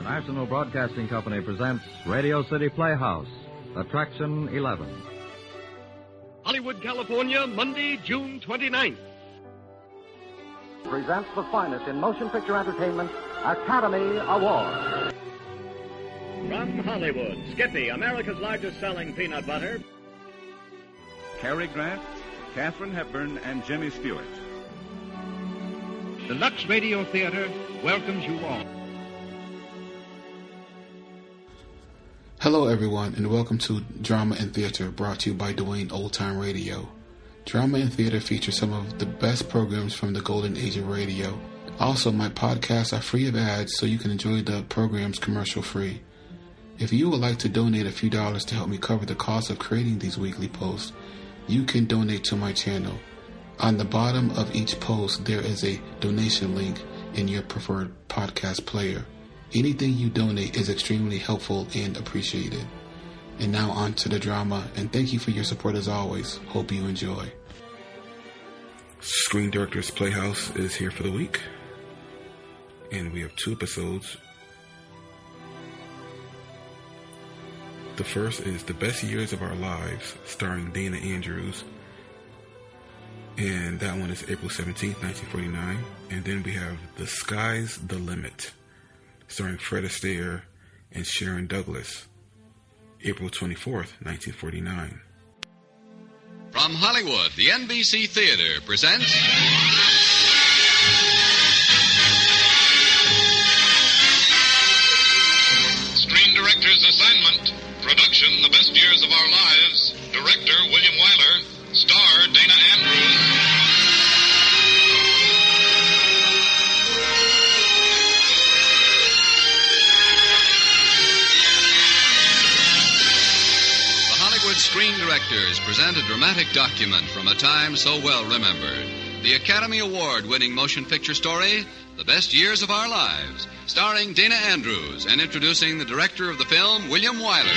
National Broadcasting Company presents Radio City Playhouse, Attraction 11. Hollywood, California, Monday, June 29th. Presents the finest in motion picture entertainment, Academy Award. From Hollywood, Skippy, America's largest selling peanut butter. Cary Grant, Katharine Hepburn, and Jimmy Stewart. The Lux Radio Theater welcomes you all. Hello everyone, and welcome to Drama and Theater, brought to you by Dwayne Old Time Radio. Drama and Theater features some of the best programs from the golden age of radio. Also, my podcasts are free of ads, so you can enjoy the programs commercial free. If you would like to donate a few dollars to help me cover the cost of creating these weekly posts, you can donate to my channel. On the bottom of each post, there is a donation link in your preferred podcast player. Anything you donate is extremely helpful and appreciated. And now on to the drama, and thank you for your support as always. Hope you enjoy. Screen Directors Playhouse is here for the week, and we have 2 episodes. The first is The Best Years of Our Lives, starring Dana Andrews, and that one is April 17th, 1949. And then we have The Sky's the Limit, starring Fred Astaire and Sharon Douglas, April 24th, 1949. From Hollywood, the NBC Theater presents Screen Director's Assignment. Production, The Best Years of Our Lives. Director, William Wyler. Star, Dana Andrews. Screen Directors present a dramatic document from a time so well remembered. The Academy Award-winning motion picture story, The Best Years of Our Lives, starring Dana Andrews and introducing the director of the film, William Wyler.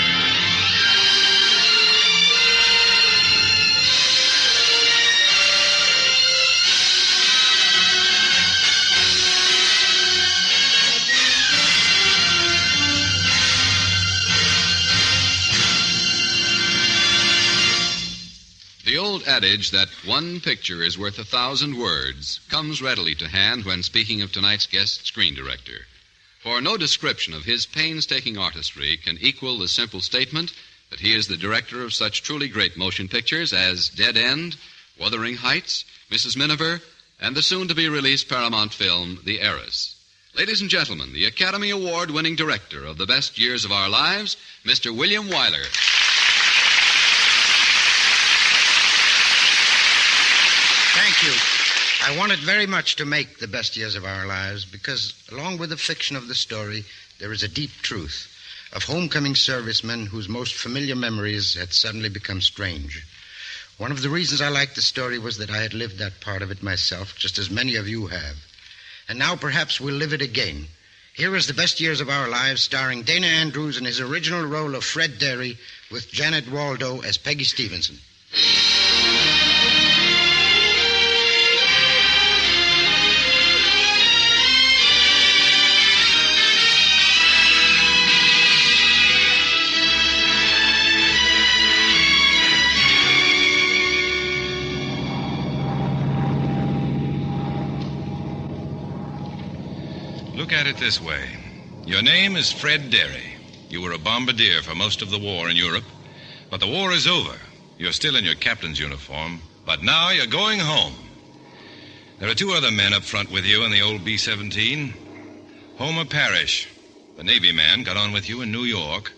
The old adage that one picture is worth 1,000 words comes readily to hand when speaking of tonight's guest screen director. For no description of his painstaking artistry can equal the simple statement that he is the director of such truly great motion pictures as Dead End, Wuthering Heights, Mrs. Miniver, and the soon-to-be-released Paramount film, The Heiress. Ladies and gentlemen, the Academy Award-winning director of The Best Years of Our Lives, Mr. William Wyler. Thank you. I wanted very much to make The Best Years of Our Lives because, along with the fiction of the story, there is a deep truth of homecoming servicemen whose most familiar memories had suddenly become strange. One of the reasons I liked the story was that I had lived that part of it myself, just as many of you have. And now perhaps we'll live it again. Here is The Best Years of Our Lives, starring Dana Andrews in his original role of Fred Derry, with Janet Waldo as Peggy Stevenson. Look at it this way. Your name is Fred Derry. You were a bombardier for most of the war in Europe. But the war is over. You're still in your captain's uniform. But now you're going home. There are 2 other men up front with you in the old B-17. Homer Parrish, the Navy man, got on with you in New York.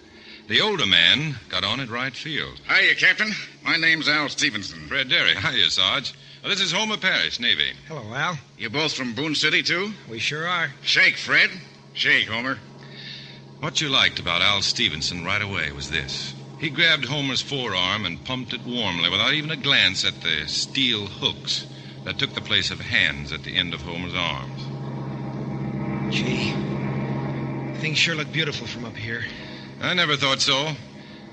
The older man got on at Wright Field. Hiya, Captain. My name's Al Stevenson. Fred Derry. Hiya, Sarge. Well, this is Homer Parrish, Navy. Hello, Al. You both from Boone City, too? We sure are. Shake, Fred. Shake, Homer. What you liked about Al Stevenson right away was this. He grabbed Homer's forearm and pumped it warmly without even a glance at the steel hooks that took the place of hands at the end of Homer's arms. Gee, things sure look beautiful from up here. I never thought so.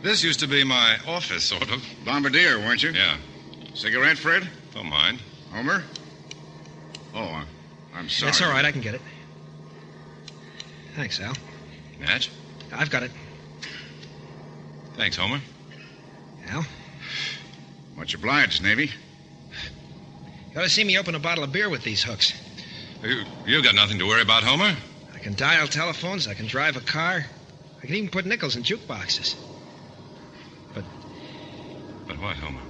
This used to be my office, sort of. Bombardier, weren't you? Yeah. Cigarette, Fred? Don't mind. Homer? Oh, I'm sorry. That's all right. I can get it. Thanks, Al. Match? I've got it. Thanks, Homer. Al? Much obliged, Navy. You ought to see me open a bottle of beer with these hooks. You got nothing to worry about, Homer. I can dial telephones, I can drive a car, I can even put nickels in jukeboxes. But what, Homer?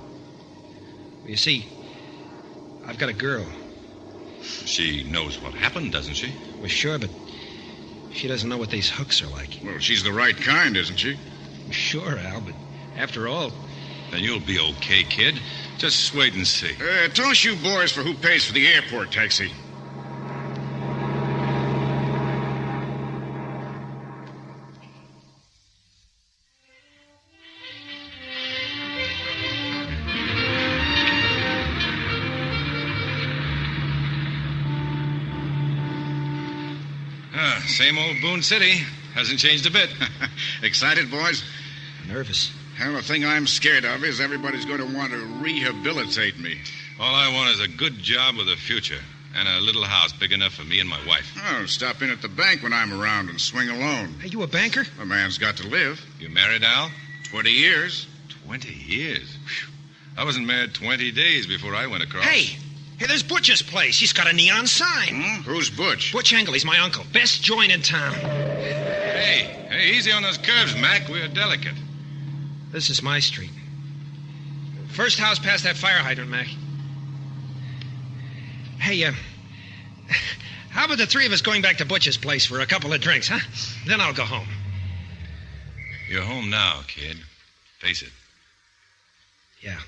You see, I've got a girl. She knows what happened, doesn't she? Well, sure, but she doesn't know what these hooks are like. Well, she's the right kind, isn't she? Sure, Al, but after all... Then you'll be okay, kid. Just wait and see. Toss you boys for who pays for the airport taxi. Same old Boone City. Hasn't changed a bit. Excited, boys? Nervous. Well, the thing I'm scared of is everybody's going to want to rehabilitate me. All I want is a good job with a future and a little house big enough for me and my wife. Oh, stop in at the bank when I'm around and swing alone. Are you a banker? A man's got to live. You married, Al? 20 years. 20 years? Whew. I wasn't married 20 days before I went across. Hey, there's Butch's place. He's got a neon sign. Who's Butch? Butch Engel. He's my uncle. Best joint in town. Hey, easy on those curves, Mac. We're delicate. This is my street. First house past that fire hydrant, Mac. Hey, how about the three of us going back to Butch's place for a couple of drinks, huh? Then I'll go home. You're home now, kid. Face it. Yeah.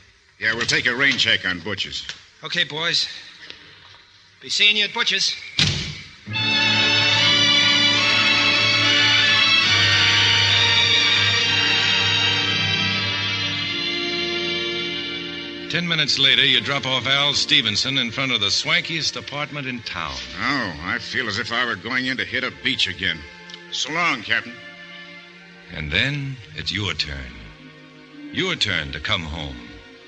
Yeah, we'll take a rain check on Butch's. Okay, boys. Be seeing you at Butch's. Ten minutes later, you drop off Al Stevenson in front of the swankiest apartment in town. Oh, I feel as if I were going in to hit a beach again. So long, Captain. And then it's your turn. Your turn to come home.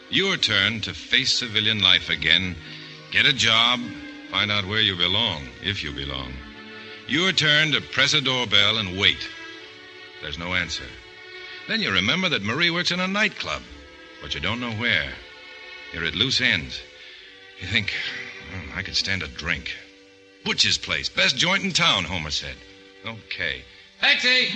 Your turn to face civilian life again, get a job, find out where you belong, if you belong. Your turn to press a doorbell and wait. There's no answer. Then you remember that Marie works in a nightclub, but you don't know where. You're at loose ends. You think, I could stand a drink. Butch's place, best joint in town, Homer said. Okay. Taxi!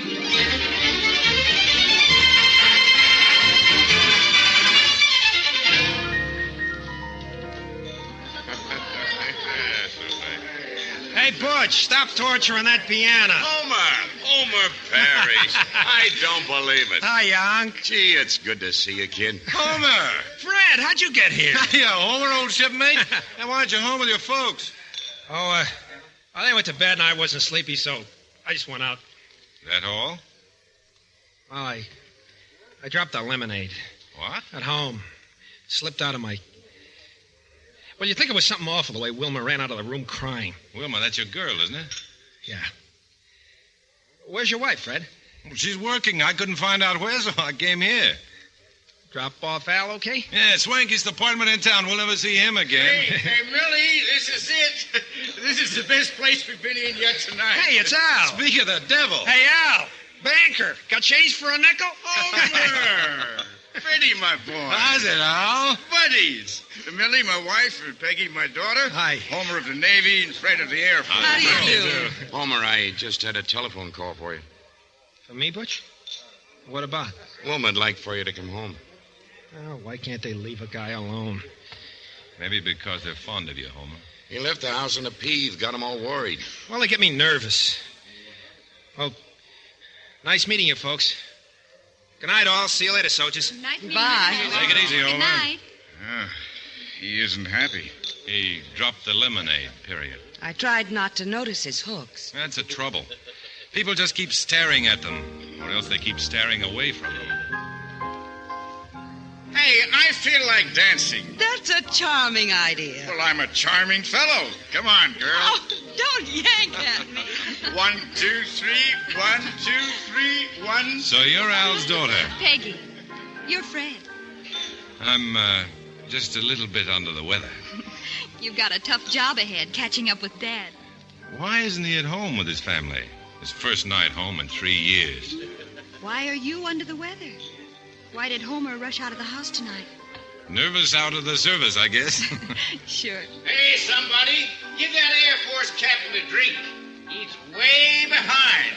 Hey, Butch, stop torturing that piano. Homer Parrish. I don't believe it. Hi, Unc. Gee, it's good to see you, kid. Homer! Fred, how'd you get here? Hiya, Homer, old shipmate. And why aren't you home with your folks? They went to bed and I wasn't sleepy, so I just went out. That all? Well, I dropped the lemonade. What? At home. Slipped out of my... Well, you'd think it was something awful the way Wilma ran out of the room crying. Wilma, that's your girl, isn't it? Yeah. Where's your wife, Fred? Well, she's working. I couldn't find out where, so I came here. Drop off Al, okay? Yeah, swankiest apartment in town. We'll never see him again. Hey, Millie, this is it. This is the best place we've been in yet tonight. Hey, it's Al. Speak of the devil. Hey, Al. Banker. Got change for a nickel? Homer. Freddie, my boy. How's it, Al? Buddies. Millie, my wife, and Peggy, my daughter. Hi. Homer of the Navy and Fred of the Air Force. How do you do? Homer, I just had a telephone call for you. For me, Butch? What about? Wilma'd like for you to come home. Oh, why can't they leave a guy alone? Maybe because they're fond of you, Homer. He left the house in a peeve, got them all worried. Well, they get me nervous. Well, nice meeting you, folks. Good night, all. See you later, soldiers. Bye. Take it easy, Homer. Good night. He isn't happy. He dropped the lemonade, period. I tried not to notice his hooks. That's the trouble. People just keep staring at them, or else they keep staring away from them. Hey, I feel like dancing. That's a charming idea. Well, I'm a charming fellow. Come on, girl. Oh, don't yank at me. 1, 2, 3. 1, 2, 3. 1. So you're Al's daughter. Peggy, you're Fred. I'm, just a little bit under the weather. You've got a tough job ahead, catching up with Dad. Why isn't he at home with his family? His first night home in 3 years. Why are you under the weather? Why did Homer rush out of the house tonight? Nervous out of the service, I guess. Sure. Hey, somebody, give that Air Force captain a drink. He's way behind.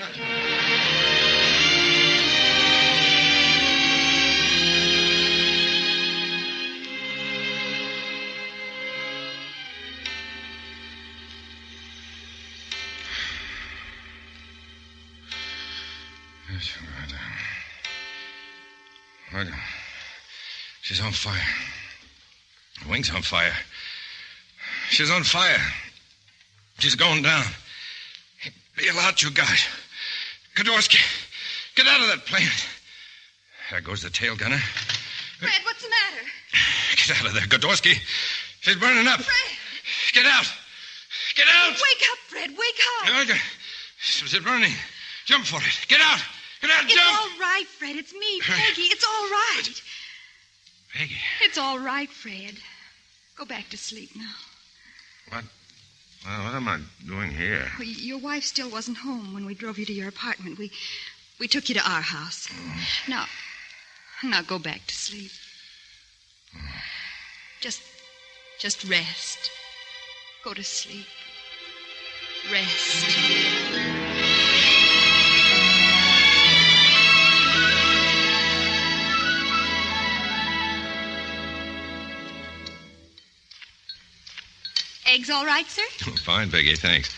She's on fire. Her wing's on fire. She's on fire. She's going down. Bail out, you guys. Godorsky, get out of that plane. There goes the tail gunner. Fred, what's the matter? Get out of there, Godorsky. She's burning up. Fred! Get out. Get out. Wake up, Fred. Wake up. She's burning. Jump for it. Get out. Get out, it's jump. It's all right, Fred. It's me, Peggy. It's all right. Peggy? It's all right, Fred. Go back to sleep now. What? Well, what am I doing here? Well, your wife still wasn't home when we drove you to your apartment. We took you to our house. Now go back to sleep. Just rest. Go to sleep. Rest. Eggs all right, sir? Oh, fine, Peggy, thanks.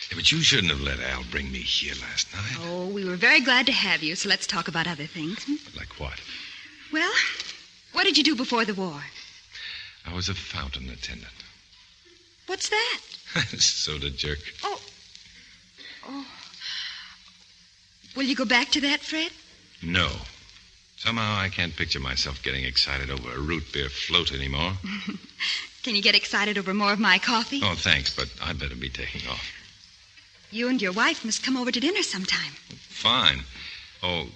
Yeah, but you shouldn't have let Al bring me here last night. Oh, we were very glad to have you, so let's talk about other things. Like what? Well, what did you do before the war? I was a fountain attendant. What's that? Soda jerk. Oh. Will you go back to that, Fred? No. Somehow I can't picture myself getting excited over a root beer float anymore. Can you get excited over more of my coffee? Oh, thanks, but I'd better be taking off. You and your wife must come over to dinner sometime. Fine. Oh,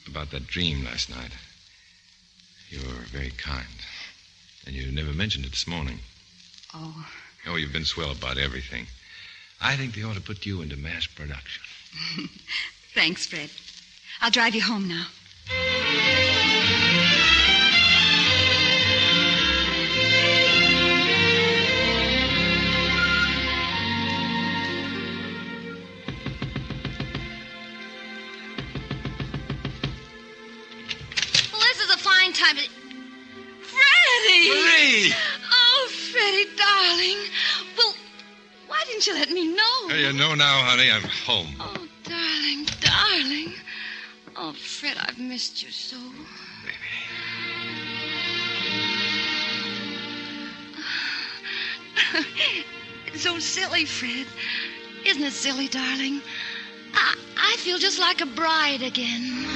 about that dream last night. You were very kind. And you never mentioned it this morning. Oh. Oh, you've been swell about everything. I think they ought to put you into mass production. Thanks, Fred. I'll drive you home now. Time to... Freddie! Marie! Oh, Freddie, darling. Well, why didn't you let me know? You know now, honey, I'm home. Oh, darling, darling. Oh, Fred, I've missed you so. Baby. It's so silly, Fred. Isn't it silly, darling? I feel just like a bride again.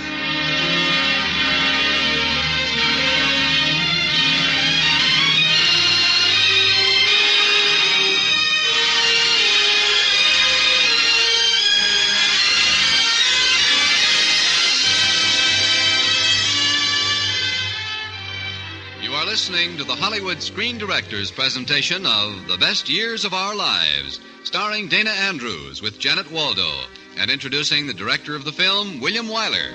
Listening to the Hollywood Screen Directors presentation of The Best Years of Our Lives, starring Dana Andrews with Janet Waldo, and introducing the director of the film, William Wyler.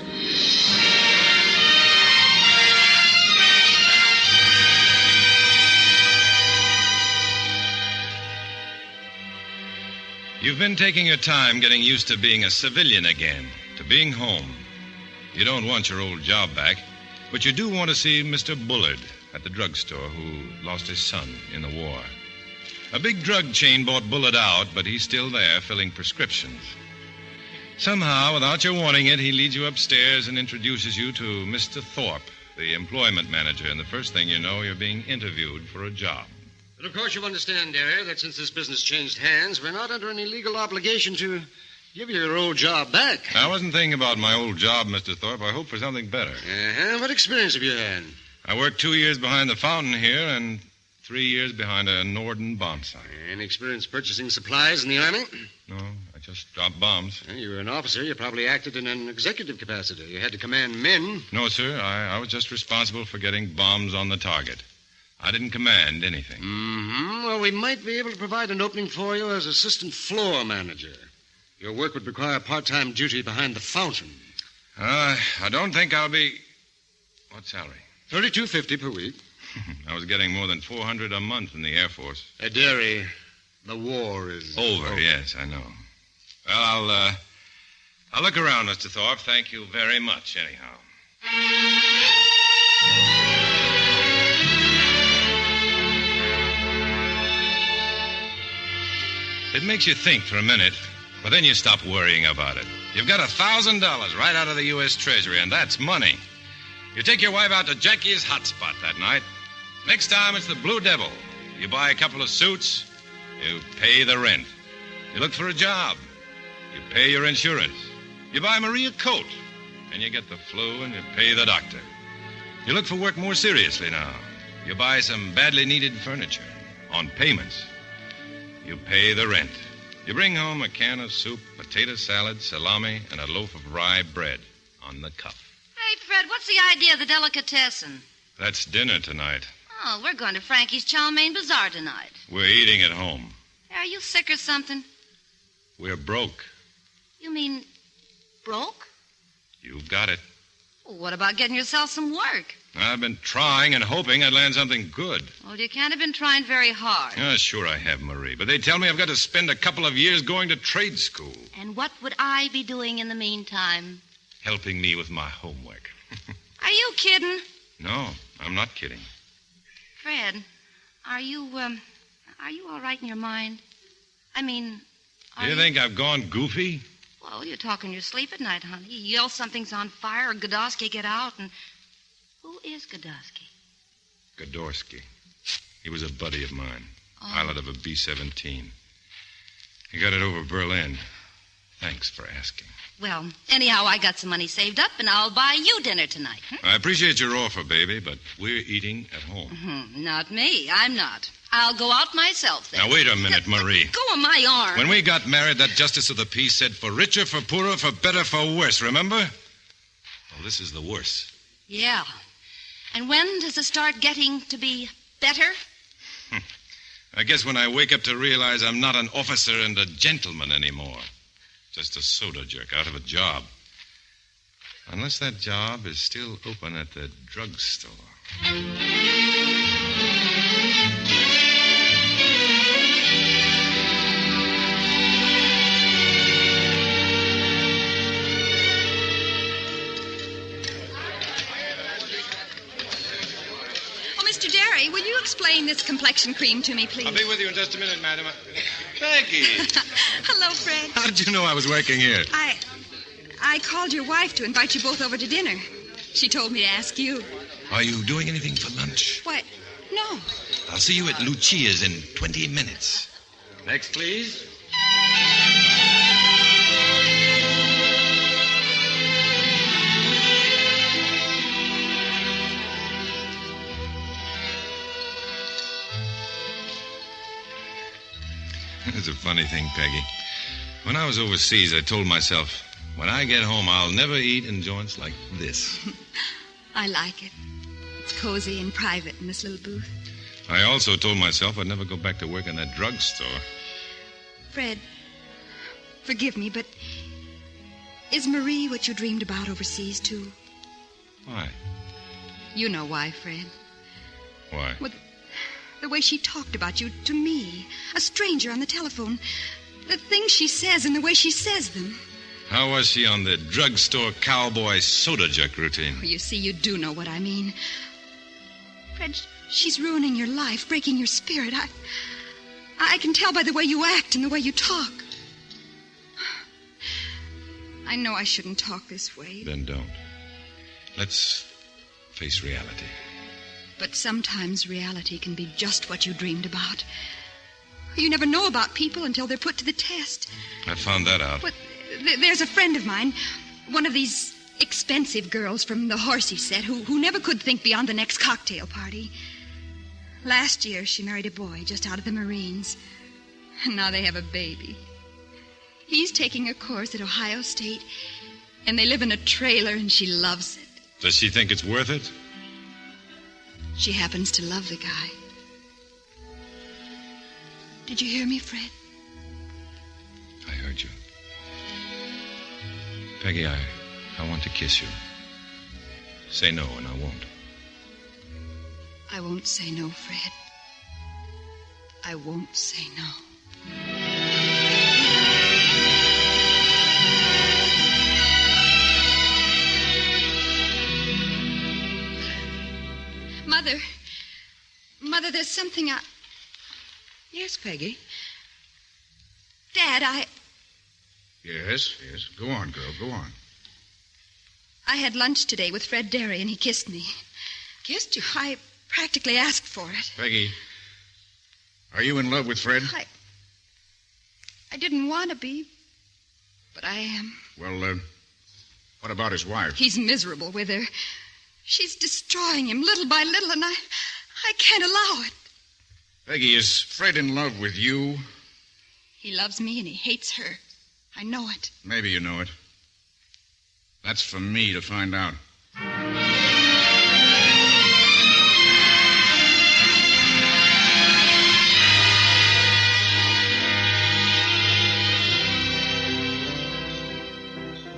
You've been taking your time getting used to being a civilian again, to being home. You don't want your old job back, but you do want to see Mr. Bullard at the drugstore who lost his son in the war. A big drug chain bought Bullard out, but he's still there filling prescriptions. Somehow, without your wanting it, he leads you upstairs and introduces you to Mr. Thorpe, the employment manager, and the first thing you know, you're being interviewed for a job. But of course you understand, dearie, that since this business changed hands, we're not under any legal obligation to give you your old job back. I wasn't thinking about my old job, Mr. Thorpe. I hope for something better. What experience have you had? I worked 2 years behind the fountain here and 3 years behind a Norden bomb site. Any experience purchasing supplies in the Army? No, I just dropped bombs. You were an officer. You probably acted in an executive capacity. You had to command men. No, sir. I was just responsible for getting bombs on the target. I didn't command anything. Mm-hmm. Well, we might be able to provide an opening for you as assistant floor manager. Your work would require part-time duty behind the fountain. I don't think I'll be... What salary? $32.50 per week. I was getting more than $400 a month in the Air Force. Derry, the war is... Over, yes, I know. Well, I'll look around, Mr. Thorpe. Thank you very much, anyhow. It makes you think for a minute, but then you stop worrying about it. You've got $1,000 right out of the U.S. Treasury, and that's money. You take your wife out to Jackie's hot spot that night. Next time, it's the Blue Devil. You buy a couple of suits, you pay the rent. You look for a job, you pay your insurance. You buy Marie a coat, and you get the flu, and you pay the doctor. You look for work more seriously now. You buy some badly needed furniture on payments. You pay the rent. You bring home a can of soup, potato salad, salami, and a loaf of rye bread on the cuff. Hey, Fred, what's the idea of the delicatessen? That's dinner tonight. Oh, we're going to Frankie's Chow Mein Bazaar tonight. We're eating at home. Are you sick or something? We're broke. You mean broke? You've got it. Well, what about getting yourself some work? I've been trying and hoping I'd land something good. Well, you can't have been trying very hard. Sure I have, Marie. But they tell me I've got to spend a couple of years going to trade school. And what would I be doing in the meantime? Helping me with my homework. Are you kidding? No, I'm not kidding. Fred, are you all right in your mind? I mean... Do you think I've gone goofy? Well, you talk in your sleep at night, honey. You yell something's on fire or Godowski get out and... Who is Godowski? Godorsky. He was a buddy of mine. Pilot of a B-17. He got it over Berlin. Thanks for asking. Well, anyhow, I got some money saved up, and I'll buy you dinner tonight. I appreciate your offer, baby, but we're eating at home. Not me. I'm not. I'll go out myself then. Now, wait a minute, Marie. Go on my arm. When we got married, that justice of the peace said, for richer, for poorer, for better, for worse, remember? Well, this is the worse. Yeah. And when does it start getting to be better? I guess when I wake up to realize I'm not an officer and a gentleman anymore. Just a soda jerk out of a job. Unless that job is still open at the drugstore. Mr. Derry, will you explain this complexion cream to me, please? I'll be with you in just a minute, madam. Peggy! Hello, Fred. How did you know I was working here? I called your wife to invite you both over to dinner. She told me to ask you. Are you doing anything for lunch? What? No. I'll see you at Lucia's in 20 minutes. Next, please. It's a funny thing, Peggy. When I was overseas, I told myself, when I get home, I'll never eat in joints like this. I like it. It's cozy and private in this little booth. I also told myself I'd never go back to work in that drugstore. Fred, forgive me, but is Marie what you dreamed about overseas, too? Why? You know why, Fred. Why? Well, the way she talked about you to me, a stranger on the telephone. The things she says and the way she says them. How was she on the drugstore cowboy soda jerk routine? Oh, you see, you do know what I mean. Fred, she's ruining your life, breaking your spirit. I can tell by the way you act and the way you talk. I know I shouldn't talk this way. Then don't. Let's face reality. But sometimes reality can be just what you dreamed about. You never know about people until they're put to the test. I found that out. But there's a friend of mine, one of these expensive girls from the horsey set who never could think beyond the next cocktail party. Last year, she married a boy just out of the Marines. And now they have a baby. He's taking a course at Ohio State, and they live in a trailer, and she loves it. Does she think it's worth it? She happens to love the guy. Did you hear me, Fred? I heard you. Peggy, I want to kiss you. Say no, and I won't. I won't say no, Fred. I won't say no. Mother, there's something I... Yes, Peggy? Dad, Yes. Go on, girl, go on. I had lunch today with Fred Derry, and he kissed me. Kissed you? I practically asked for it. Peggy, are you in love with Fred? I didn't want to be, but I am. Well, what about his wife? He's miserable with her. She's destroying him little by little, and I can't allow it. Peggy, is Fred in love with you? He loves me, and he hates her. I know it. Maybe you know it. That's for me to find out.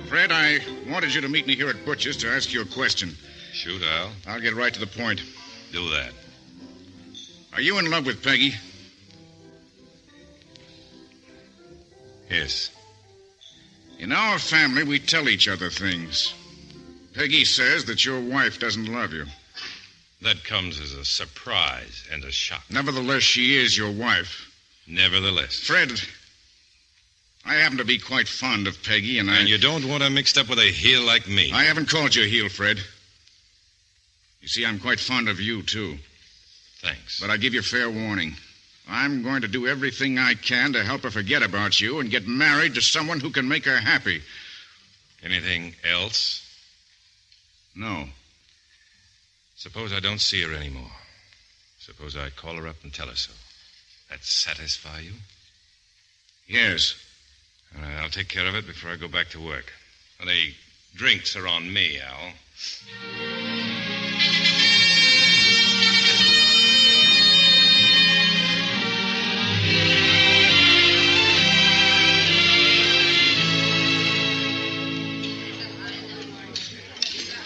Fred, I wanted you to meet me here at Butcher's to ask you a question. Shoot, Al. I'll get right to the point. Do that. Are you in love with Peggy? Yes. In our family, we tell each other things. Peggy says that your wife doesn't love you. That comes as a surprise and a shock. Nevertheless, she is your wife. Nevertheless. Fred, I happen to be quite fond of Peggy, and you don't want her mixed up with a heel like me. I haven't called you a heel, Fred. You see, I'm quite fond of you, too. Thanks. But I give you fair warning. I'm going to do everything I can to help her forget about you and get married to someone who can make her happy. Anything else? No. Suppose I don't see her anymore. Suppose I call her up and tell her so. That satisfy you? Yes. All right, I'll take care of it before I go back to work. Well, the drinks are on me, Al.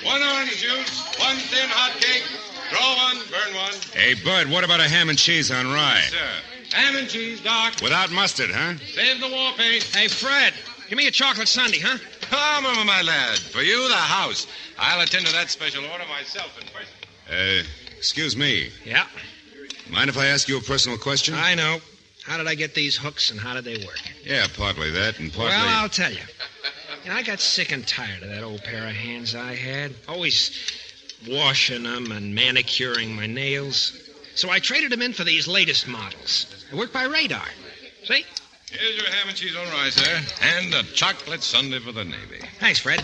One orange juice, one thin hot cake, draw one, burn one. Hey, Bud, what about a ham and cheese on rye? Sir, ham and cheese, Doc. Without mustard, huh? Save the war paint. Hey, Fred, give me a chocolate sundae, huh? Come, my lad. For you, the house. I'll attend to that special order myself in person. Excuse me. Yeah? Mind if I ask you a personal question? I know. How did I get these hooks, and how did they work? Yeah, partly that, and partly... Well, I'll tell you. I got sick and tired of that old pair of hands I had. Always washing them and manicuring my nails. So I traded them in for these latest models. They work by radar. See? Here's your ham and cheese on rye, sir. And a chocolate sundae for the Navy. Thanks, Fred.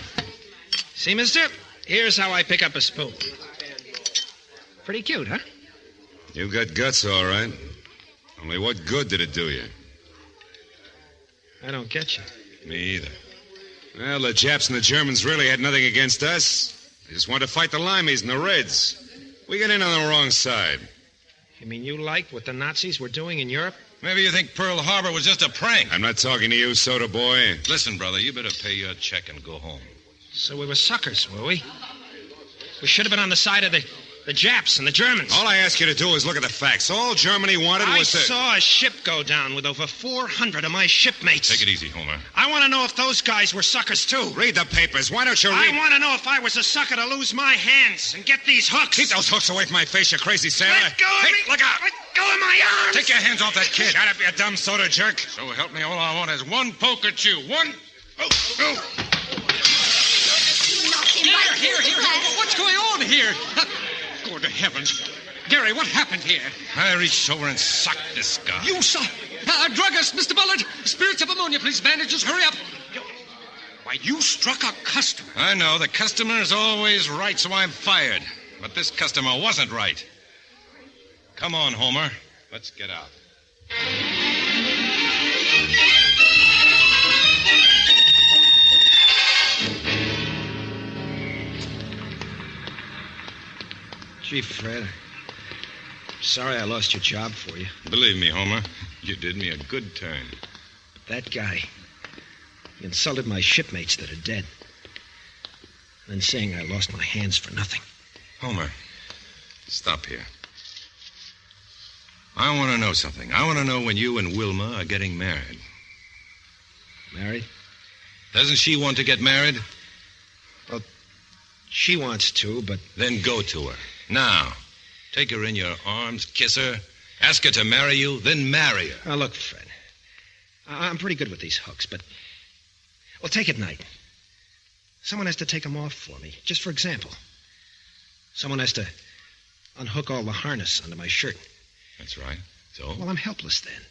See, mister? Here's how I pick up a spoon. Pretty cute, huh? You've got guts, all right. Only what good did it do you? I don't get you. Me either. Well, the Japs and the Germans really had nothing against us. They just wanted to fight the Limeys and the Reds. We got in on the wrong side. You mean you liked what the Nazis were doing in Europe? Maybe you think Pearl Harbor was just a prank. I'm not talking to you, soda boy. Listen, brother, you better pay your check and go home. So we were suckers, were we? We should have been on the side of the Japs and the Germans. All I ask you to do is look at the facts. All Germany wanted was to... I saw a ship go down with over 400 of my shipmates. Take it easy, Homer. I want to know if those guys were suckers, too. Read the papers. Why don't you read... I want to know if I was a sucker to lose my hands and get these hooks. Keep those hooks away from my face, you crazy sailor. Let go of me. Look out. Let go of my arms. Take your hands off that kid. Shut up, you dumb soda jerk. So help me, all I want is one poke at you. One... Oh. Here. What's going on here? Good heavens. Gary, what happened here? I reached over and sucked this guy. You saw... druggist, Mr. Bullard. Spirits of ammonia, please. Bandages, hurry up. Why, you struck a customer. I know. The customer is always right, so I'm fired. But this customer wasn't right. Come on, Homer. Let's get out. Gee, Fred, sorry I lost your job for you. Believe me, Homer, you did me a good turn. That guy, insulted my shipmates that are dead. And then saying I lost my hands for nothing. Homer, stop here. I want to know something. I want to know when you and Wilma are getting married. Married? Doesn't she want to get married? Well, she wants to, but... Then go to her. Now. Take her in your arms, kiss her, ask her to marry you, then marry her. Now, look, Fred. I'm pretty good with these hooks, but... Well, take it night. Someone has to take them off for me. Just for example. Someone has to unhook all the harness under my shirt. That's right. So? Well, I'm helpless then.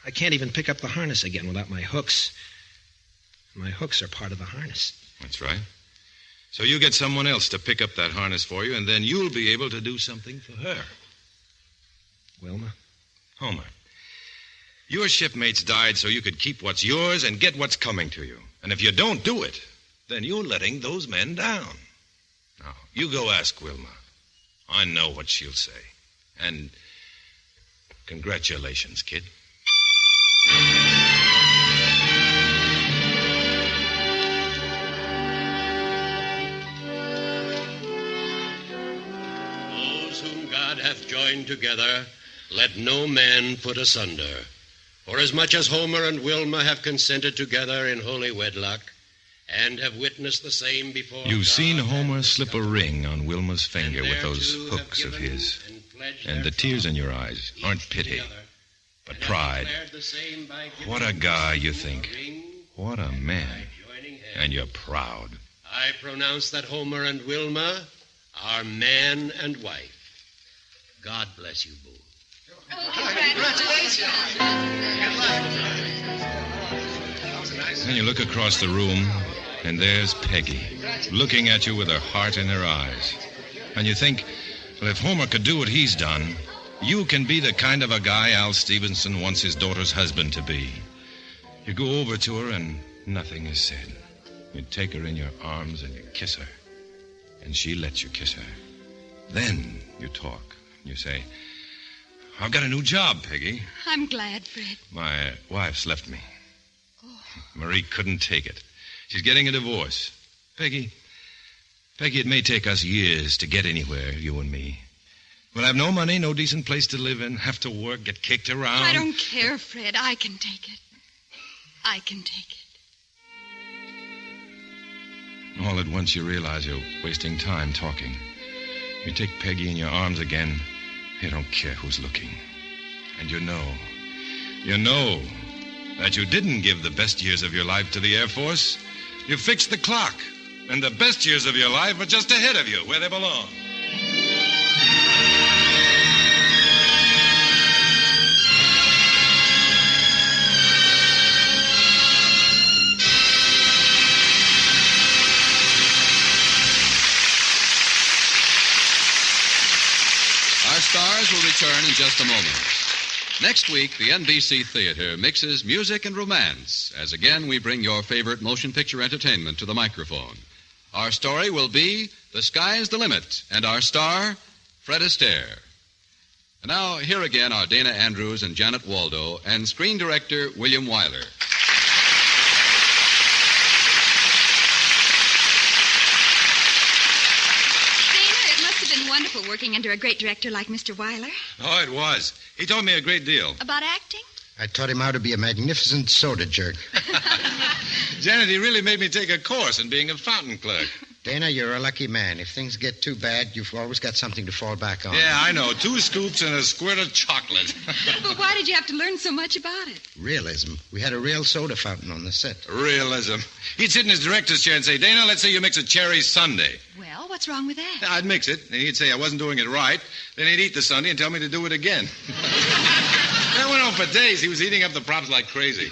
I can't even pick up the harness again without my hooks. My hooks are part of the harness. That's right. So you get someone else to pick up that harness for you, and then you'll be able to do something for her. Wilma? Homer, your shipmates died so you could keep what's yours and get what's coming to you. And if you don't do it, then you're letting those men down. Now, you go ask Wilma. I know what she'll say. And congratulations, kid. Those whom God hath joined together, let no man put asunder. For as much as Homer and Wilma have consented together in holy wedlock, and have witnessed the same before You've God seen Homer slip a ring on Wilma's finger with those hooks of his. And the tears in your eyes aren't pity, but pride. What a guy, you think. What a man. And you're proud. I pronounce that Homer and Wilma are man and wife. God bless you both. Then you look across the room, and there's Peggy, looking at you with her heart in her eyes. And you think, well, if Homer could do what he's done, you can be the kind of a guy Al Stevenson wants his daughter's husband to be. You go over to her, and nothing is said. You take her in your arms, and you kiss her. And she lets you kiss her. Then you talk. You say, I've got a new job, Peggy. I'm glad, Fred. My wife's left me. Marie couldn't take it. She's getting a divorce. Peggy, it may take us years to get anywhere, you and me. We'll have no money, no decent place to live in, have to work, get kicked around. I don't care, Fred. I can take it. I can take it. All at once you realize you're wasting time talking. You take Peggy in your arms again. You don't care who's looking. And you know that you didn't give the best years of your life to the Air Force. You fixed the clock, and the best years of your life are just ahead of you, where they belong. Our stars will return in just a moment. Next week, the NBC Theater mixes music and romance as again we bring your favorite motion picture entertainment to the microphone. Our story will be The Sky's the Limit, and our star, Fred Astaire. And now, here again are Dana Andrews and Janet Waldo and screen director William Wyler. Wonderful working under a great director like Mr. Wyler. Oh, it was. He taught me a great deal. About acting? I taught him how to be a magnificent soda jerk. Janet, he really made me take a course in being a fountain clerk. Dana, you're a lucky man. If things get too bad, you've always got something to fall back on. Yeah, I know. 2 scoops and a squirt of chocolate. But why did you have to learn so much about it? Realism. We had a real soda fountain on the set. Realism. He'd sit in his director's chair and say, Dana, let's say you mix a cherry sundae. Well, what's wrong with that? I'd mix it, and he'd say I wasn't doing it right. Then he'd eat the sundae and tell me to do it again. That went on for days. He was eating up the props like crazy.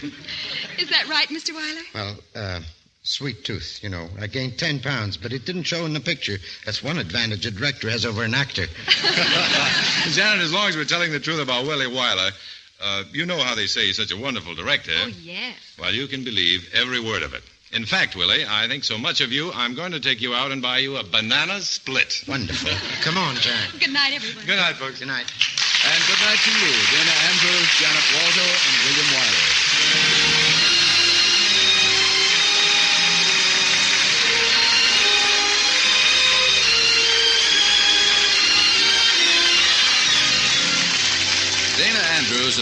Is that right, Mr. Wyler? Well, sweet tooth, you know. I gained 10 pounds, but it didn't show in the picture. That's one advantage a director has over an actor. Janet, as long as we're telling the truth about Willie Wyler, you know how they say he's such a wonderful director. Oh, yes. Well, you can believe every word of it. In fact, Willie, I think so much of you, I'm going to take you out and buy you a banana split. Wonderful. Come on, Janet. Good night, everyone. Good night, folks. Good night. And good night to you, Dana Andrews, Janet Waldo, and William Wyler.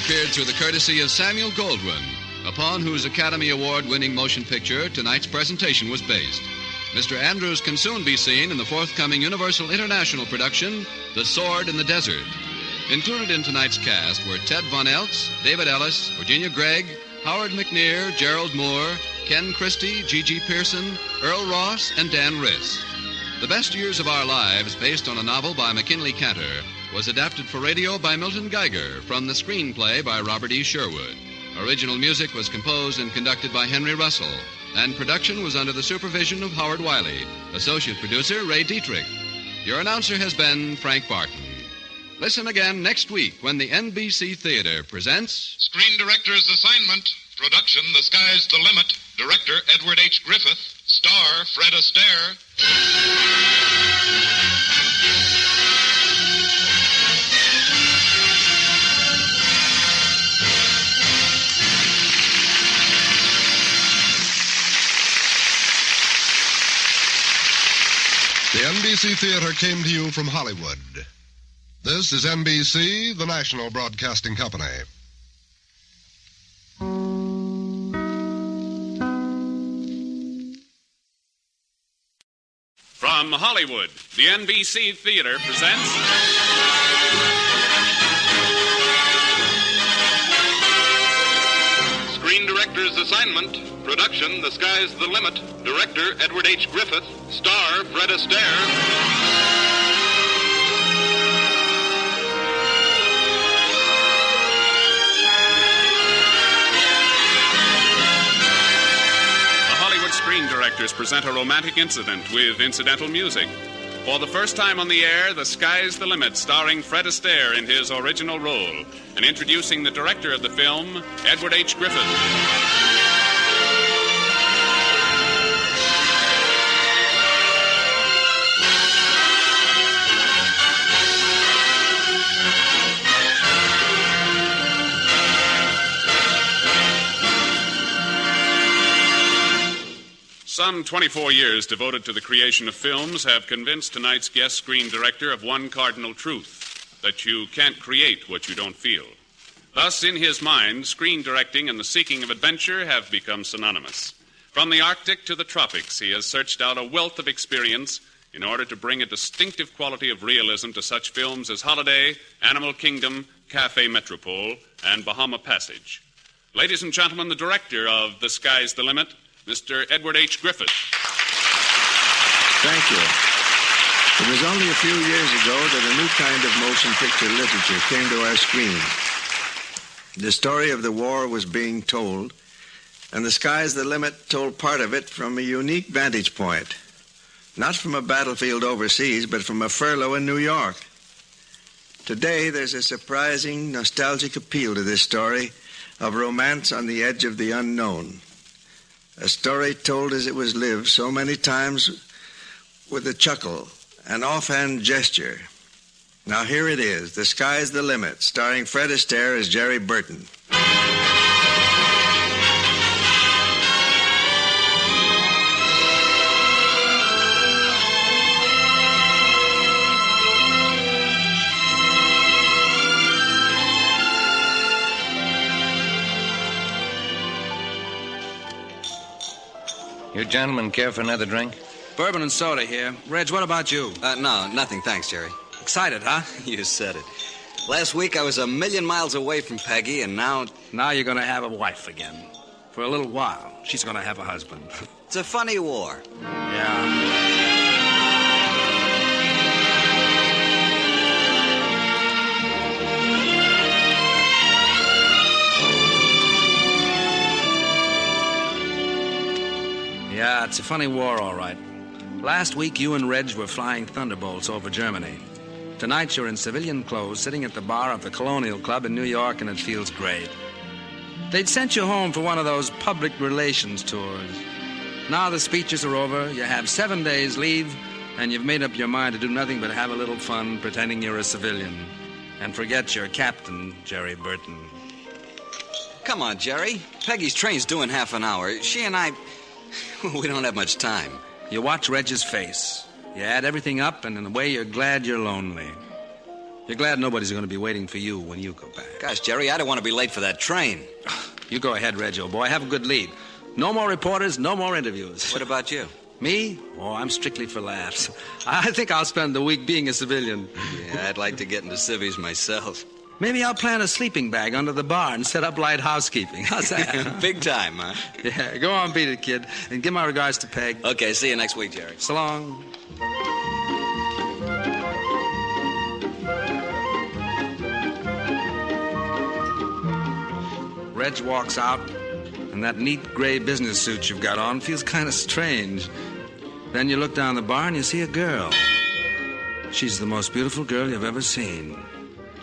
appeared through the courtesy of Samuel Goldwyn, upon whose Academy Award-winning motion picture tonight's presentation was based. Mr. Andrews can soon be seen in the forthcoming Universal International production, The Sword in the Desert. Included in tonight's cast were Ted Von Eltz, David Ellis, Virginia Gregg, Howard McNear, Gerald Moore, Ken Christy, G.G. Pearson, Earl Ross, and Dan Riss. The Best Years of Our Lives, based on a novel by McKinley Cantor, was adapted for radio by Milton Geiger from the screenplay by Robert E. Sherwood. Original music was composed and conducted by Henry Russell, and production was under the supervision of Howard Wiley. Associate producer, Ray Dietrich. Your announcer has been Frank Barton. Listen again next week when the NBC Theater presents... Screen Director's Assignment. Production, The Sky's the Limit. Director, Edward H. Griffith. Star, Fred Astaire. The NBC Theater came to you from Hollywood. This is NBC, the national broadcasting company. From Hollywood, the NBC Theater presents... Screen Director's Assignment. Production, The Sky's the Limit. Director, Edward H. Griffith. Star, Fred Astaire. Screen Directors present a romantic incident with incidental music. For the first time on the air, The Sky's the Limit, starring Fred Astaire in his original role, and introducing the director of the film, Edward H. Griffith. Some 24 years devoted to the creation of films have convinced tonight's guest screen director of one cardinal truth, that you can't create what you don't feel. Thus, in his mind, screen directing and the seeking of adventure have become synonymous. From the Arctic to the tropics, he has searched out a wealth of experience in order to bring a distinctive quality of realism to such films as Holiday, Animal Kingdom, Café Metropole, and Bahama Passage. Ladies and gentlemen, the director of The Sky's the Limit, Mr. Edward H. Griffith. Thank you. It was only a few years ago that a new kind of motion picture literature came to our screens. The story of the war was being told, and The Sky's the Limit told part of it from a unique vantage point. Not from a battlefield overseas, but from a furlough in New York. Today, there's a surprising, nostalgic appeal to this story of romance on the edge of the unknown. A story told as it was lived so many times with a chuckle, an offhand gesture. Now here it is, The Sky's the Limit, starring Fred Astaire as Jerry Burton. You gentlemen care for another drink? Bourbon and soda here. Reg, what about you? No, nothing, thanks, Jerry. Excited, huh? You said it. Last week I was a million miles away from Peggy, and now... Now you're going to have a wife again. For a little while. She's going to have a husband. It's a funny war. Yeah. Yeah, it's a funny war, all right. Last week, you and Reg were flying thunderbolts over Germany. Tonight, you're in civilian clothes, sitting at the bar of the Colonial Club in New York, and it feels great. They'd sent you home for one of those public relations tours. Now the speeches are over, you have 7 days leave, and you've made up your mind to do nothing but have a little fun pretending you're a civilian. And forget your captain, Jerry Burton. Come on, Jerry. Peggy's train's due in half an hour. She and I... we don't have much time. You watch Reg's face. You add everything up, and in a way, you're glad you're lonely. You're glad nobody's going to be waiting for you when you go back. Gosh, Jerry, I don't want to be late for that train. You go ahead, Reg, old boy. Have a good lead. No more reporters, no more interviews. What about you? Me? Oh, I'm strictly for laughs. I think I'll spend the week being a civilian. Yeah, I'd like to get into civvies myself. Maybe I'll plant a sleeping bag under the bar and set up light housekeeping. How's that? Big time, huh? Yeah, go on, beat it, kid. And give my regards to Peg. Okay, see you next week, Jerry. So long. Reg walks out, and that neat gray business suit you've got on feels kind of strange. Then you look down the bar and you see a girl. She's the most beautiful girl you've ever seen.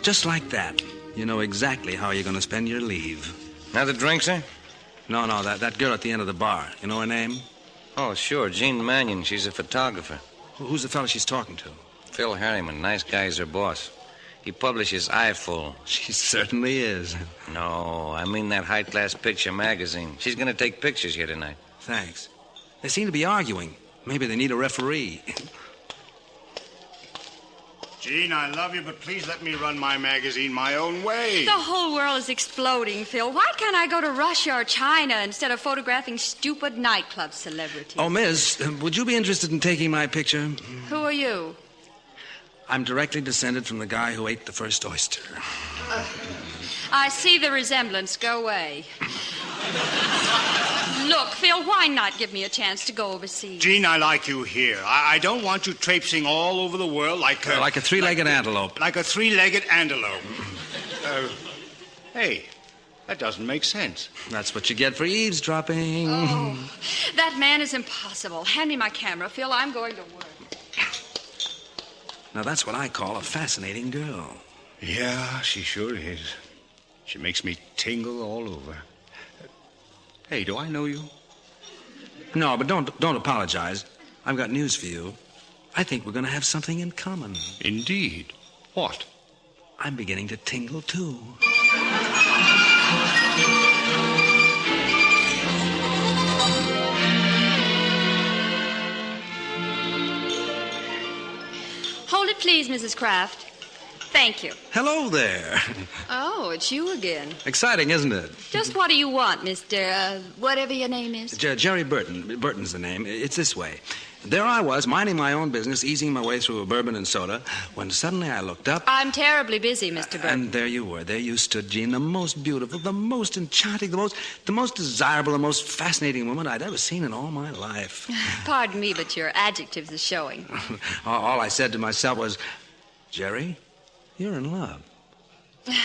Just like that, you know exactly how you're going to spend your leave. Another drink, sir? No, that girl at the end of the bar. You know her name? Oh, sure, Jean Mannion. She's a photographer. Who's the fellow she's talking to? Phil Harriman. Nice guy. He's her boss. He publishes Eyeful. She certainly is. No, I mean that high-class picture magazine. She's going to take pictures here tonight. Thanks. They seem to be arguing. Maybe they need a referee. Jean, I love you, but please let me run my magazine my own way. The whole world is exploding, Phil. Why can't I go to Russia or China instead of photographing stupid nightclub celebrities? Oh, miss, would you be interested in taking my picture? Who are you? I'm directly descended from the guy who ate the first oyster. I see the resemblance. Go away. Look, Phil, why not give me a chance to go overseas? Jean, I like you here. I don't want you traipsing all over the world like a... Like a three-legged antelope. Like a three-legged antelope. Hey, that doesn't make sense. That's what you get for eavesdropping. Oh, that man is impossible. Hand me my camera, Phil. I'm going to work. Now, that's what I call a fascinating girl. Yeah, she sure is. She makes me tingle all over. Hey, do I know you? No, but don't apologize. I've got news for you. I think we're going to have something in common. Indeed. What? I'm beginning to tingle, too. Hold it, please, Mrs. Kraft. Thank you. Hello there. Oh, it's you again. Exciting, isn't it? Just what do you want, Mr. Whatever your name is? Jerry Burton. Burton's the name. It's this way. There I was, minding my own business, easing my way through a bourbon and soda, when suddenly I looked up. I'm terribly busy, Mr. Burton. And there you were. There you stood, Jean, the most beautiful, the most enchanting, the most desirable, the most fascinating woman I'd ever seen in all my life. Pardon me, but your adjectives are showing. All I said to myself was, Jerry, you're in love.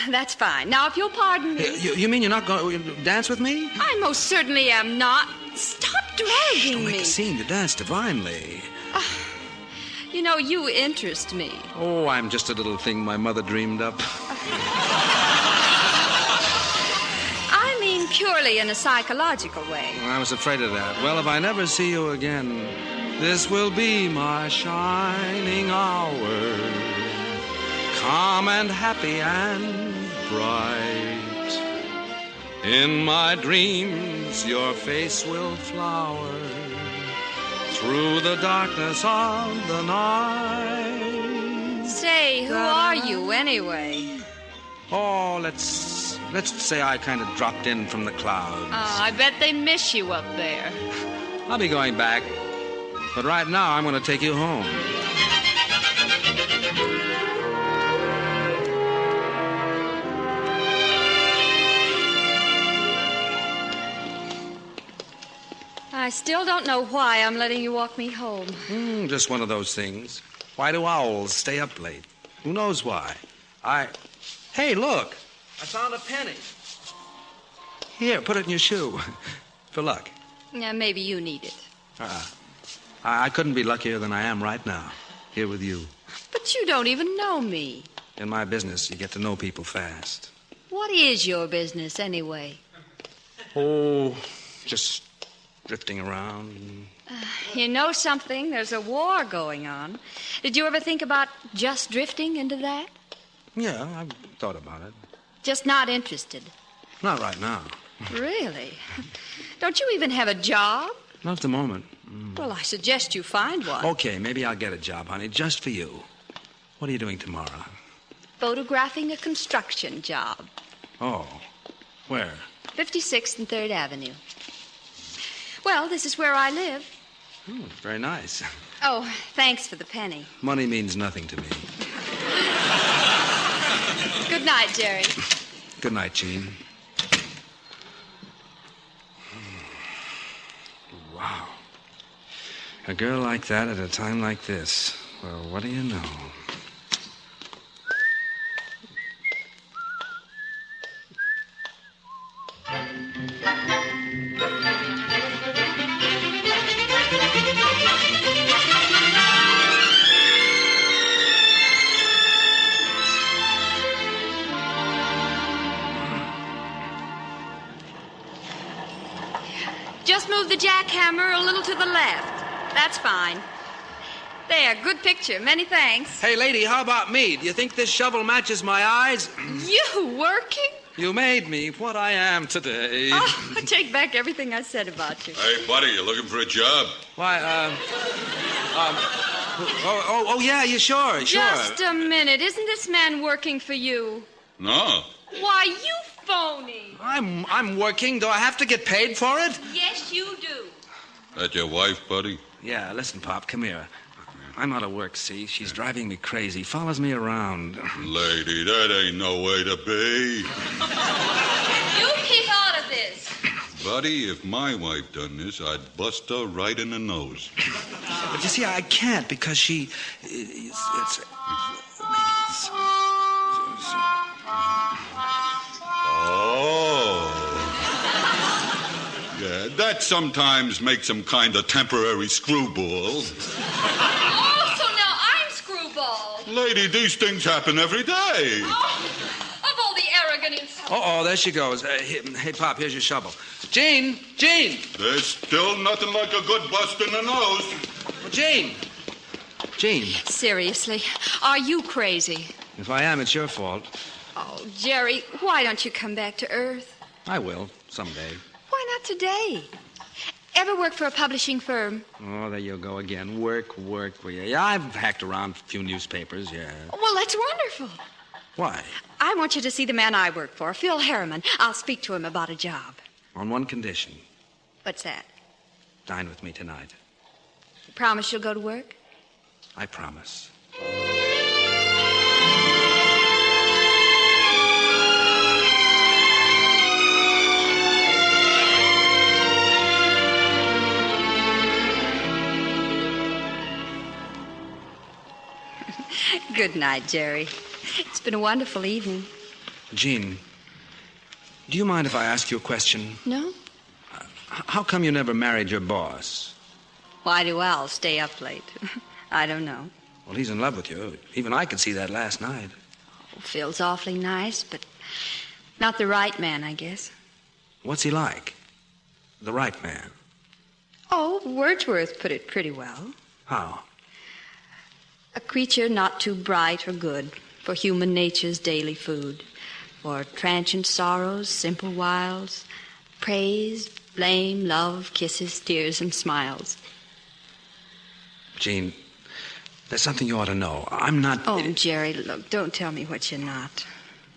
That's fine. Now, if you'll pardon me... You mean you're not going to dance with me? I most certainly am not. Stop dragging Don't me. make a scene. You dance divinely. You know, you interest me. Oh, I'm just a little thing my mother dreamed up. I mean purely in a psychological way. I was afraid of that. Well, if I never see you again, this will be my shining hour. Calm and happy and bright. In my dreams, your face will flower through the darkness of the night. Say, who are you anyway? Oh, let's say I kind of dropped in from the clouds. Oh, I bet they miss you up there. I'll be going back, but right now I'm going to take you home. I still don't know why I'm letting you walk me home. Just one of those things. Why do owls stay up late? Who knows why? Hey, look. I found a penny. Here, put it in your shoe. For luck. Yeah, maybe you need it. I couldn't be luckier than I am right now, here with you. But you don't even know me. In my business, you get to know people fast. What is your business, anyway? Oh, just drifting around. You know something? There's a war going on. Did you ever think about just drifting into that? Yeah, I've thought about it. Just not interested? Not right now. Really? Don't you even have a job? Not at the moment. Well, I suggest you find one. Okay, maybe I'll get a job, honey, just for you. What are you doing tomorrow? Photographing a construction job. Oh, where? 56th and 3rd Avenue. Well, this is where I live. Oh, very nice. Oh, thanks for the penny. Money means nothing to me. Good night, Jerry. Good night, Jean. Wow. A girl like that at a time like this. Well, what do you know? Just move the jackhammer a little to the left. That's fine. There, good picture. Many thanks. Hey, lady, how about me? Do you think this shovel matches my eyes? You working? You made me what I am today. Oh, I take back everything I said about you. Hey, buddy, you looking for a job? Why, yeah, you sure. Just a minute. Isn't this man working for you? No. Why, you phony. I'm working. Do I have to get paid for it? Yes, you do. That your wife, buddy? Yeah, listen, Pop, come here. I'm out of work, see? She's driving me crazy. Follows me around. Lady, that ain't no way to be. You keep out of this. Buddy, if my wife done this, I'd bust her right in the nose. But you see, I can't because she... Yeah, that sometimes makes them kind of temporary screwballs. Oh, so now I'm screwball. Lady, these things happen every day. Oh, of all the arrogant insults. Uh-oh, there she goes. Hey, Pop, here's your shovel. Jean! There's still nothing like a good bust in the nose. Well, Jean! Seriously, are you crazy? If I am, it's your fault. Oh, Jerry, why don't you come back to Earth? I will, someday. Why not today? Ever work for a publishing firm? Oh, there you go again. Work. Yeah, I've hacked around a few newspapers, yeah. Well, that's wonderful. Why? I want you to see the man I work for, Phil Harriman. I'll speak to him about a job. On one condition. What's that? Dine with me tonight. You promise you'll go to work? I promise. Good night, Jerry. It's been a wonderful evening. Jean, do you mind if I ask you a question? No? How come you never married your boss? Why do Al stay up late? I don't know. Well, he's in love with you. Even I could see that last night. Oh, Phil's awfully nice, but not the right man, I guess. What's he like? The right man? Oh, Wordsworth put it pretty well. How? A creature not too bright or good for human nature's daily food, for transient sorrows, simple wiles, praise, blame, love, kisses, tears, and smiles. Jean, there's something you ought to know. I'm not... Oh, Jerry, look, don't tell me what you're not.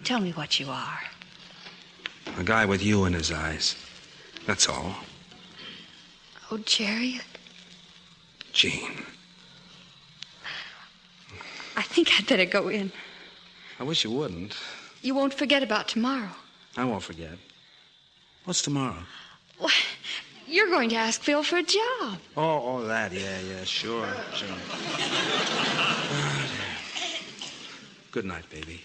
Tell me what you are. A guy with you in his eyes. That's all. Oh, Jerry. Jean. I think I'd better go in. I wish you wouldn't. You won't forget about tomorrow. I won't forget. What's tomorrow? Well, you're going to ask Phil for a job. Oh, that. Yeah, sure. Good night, baby.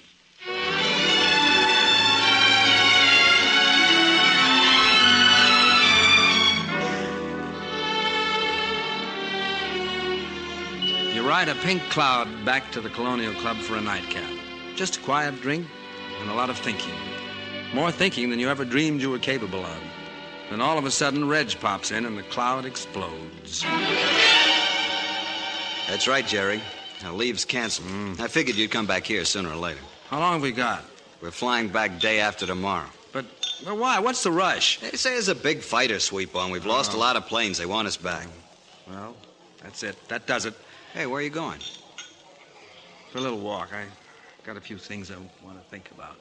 You ride a pink cloud back to the Colonial Club for a nightcap. Just a quiet drink and a lot of thinking. More thinking than you ever dreamed you were capable of. Then all of a sudden, Reg pops in and the cloud explodes. That's right, Jerry. Now, leave's canceled. I figured you'd come back here sooner or later. How long have we got? We're flying back day after tomorrow. But why? What's the rush? They say there's a big fighter sweep on. We've lost a lot of planes. They want us back. Well, that's it. That does it. Hey, where are you going? For a little walk. Got a few things I want to think about.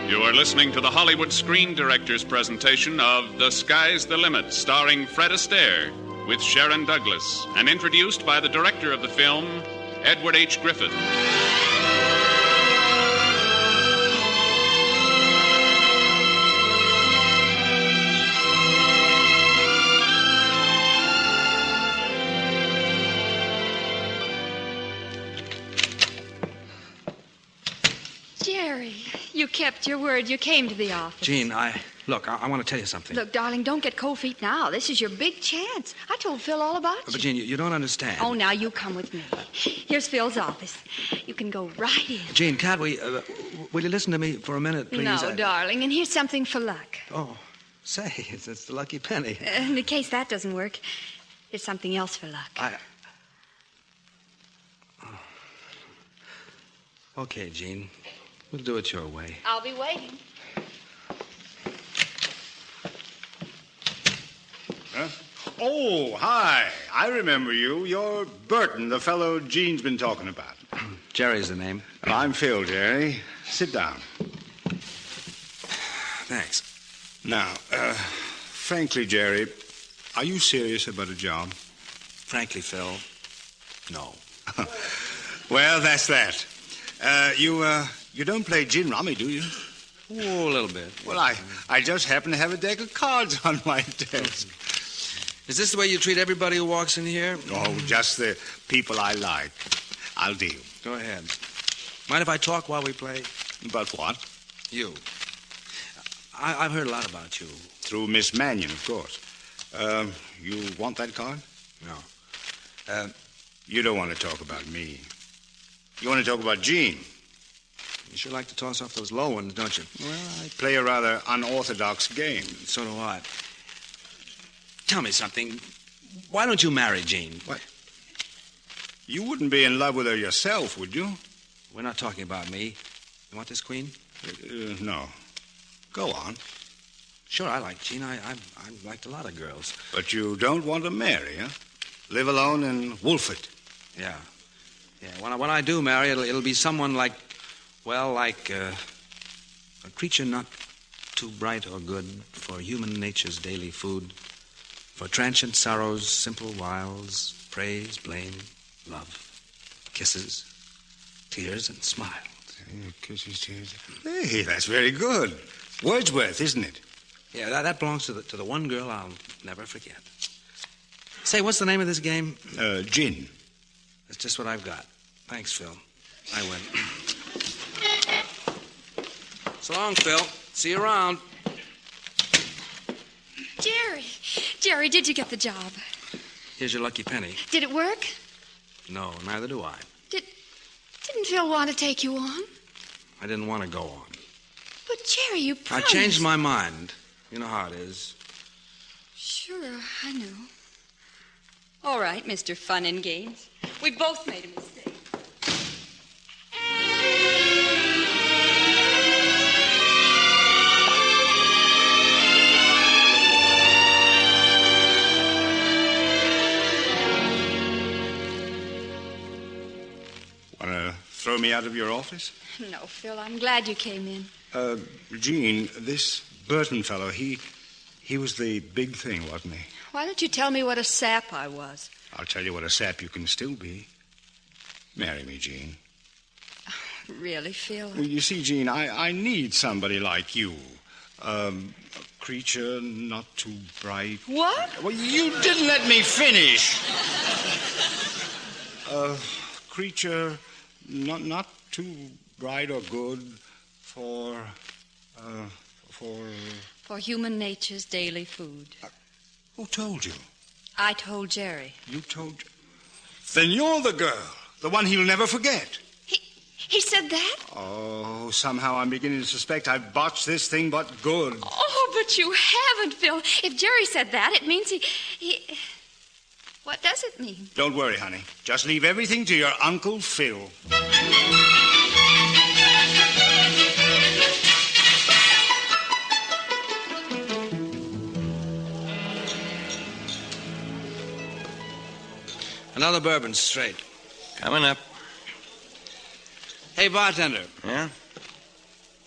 You are listening to the Hollywood Screen Directors presentation of The Sky's the Limit, starring Fred Astaire, with Sharon Douglas, and introduced by the director of the film, Edward H. Griffith. Jerry, you kept your word. You came to the office. Jean, I want to tell you something. Look, darling, don't get cold feet now. This is your big chance. I told Phil all about you. But, Jean, you don't understand. Oh, now you come with me. Here's Phil's office. You can go right in. Jean, can't we... will you listen to me for a minute, please? No, darling, and here's something for luck. Oh, say, it's the lucky penny. In case that doesn't work, here's something else for luck. Okay, Jean. We'll do it your way. I'll be waiting. Huh? Oh, hi. I remember you. You're Burton, the fellow Jean's been talking about. Jerry's the name. I'm Phil, Jerry. Sit down. Thanks. Now, frankly, Jerry, are you serious about a job? Frankly, Phil, no. Well, that's that. You don't play gin rummy, do you? Oh, a little bit. Well, I just happen to have a deck of cards on my desk. Is this the way you treat everybody who walks in here? Oh, just the people I like. I'll deal. Go ahead. Mind if I talk while we play? About what? You. I've heard a lot about you. Through Miss Mannion, of course. You want that card? No. You don't want to talk about me. You want to talk about Jean. You sure like to toss off those low ones, don't you? Well, I play a rather unorthodox game. So do I. Tell me something. Why don't you marry Jean? What? You wouldn't be in love with her yourself, would you? We're not talking about me. You want this queen? No. Go on. Sure, I like Jean. I've liked a lot of girls. But you don't want to marry, huh? Live alone and wolf it. Yeah. Yeah. When I do marry, it'll be someone like a creature not too bright or good for human nature's daily food, for transient sorrows, simple wiles, praise, blame, love, kisses, tears, and smiles. Kisses, tears. Hey, that's very good. Wordsworth, isn't it? Yeah, that belongs to the one girl I'll never forget. Say, what's the name of this game? Gin. That's just what I've got. Thanks, Phil. I win. So long, Phil. See you around. Jerry, did you get the job? Here's your lucky penny. Did it work? No, neither do I. Didn't Phil want to take you on? I didn't want to go on. But, Jerry, you promised. I changed my mind. You know how it is. Sure, I know. All right, Mr. Fun and Games. We both made a mistake. Want to throw me out of your office? No, Phil, I'm glad you came in. Jean, this Burton fellow, he was the big thing, wasn't he? Why don't you tell me what a sap I was? I'll tell you what a sap you can still be. Marry me, Jean. Really, Phil? Well, you see, Jean, I need somebody like you. A creature not too bright. What? Well, you didn't let me finish. A creature not too bright or good for human nature's daily food. Who told you? I told Jerry. You told... Then you're the girl. The one he'll never forget. He said that? Oh, somehow I'm beginning to suspect I've botched this thing but good. Oh, but you haven't, Phil. If Jerry said that, it means he... What does it mean? Don't worry, honey. Just leave everything to your Uncle Phil. Another bourbon straight. Coming up. Hey, bartender. Yeah?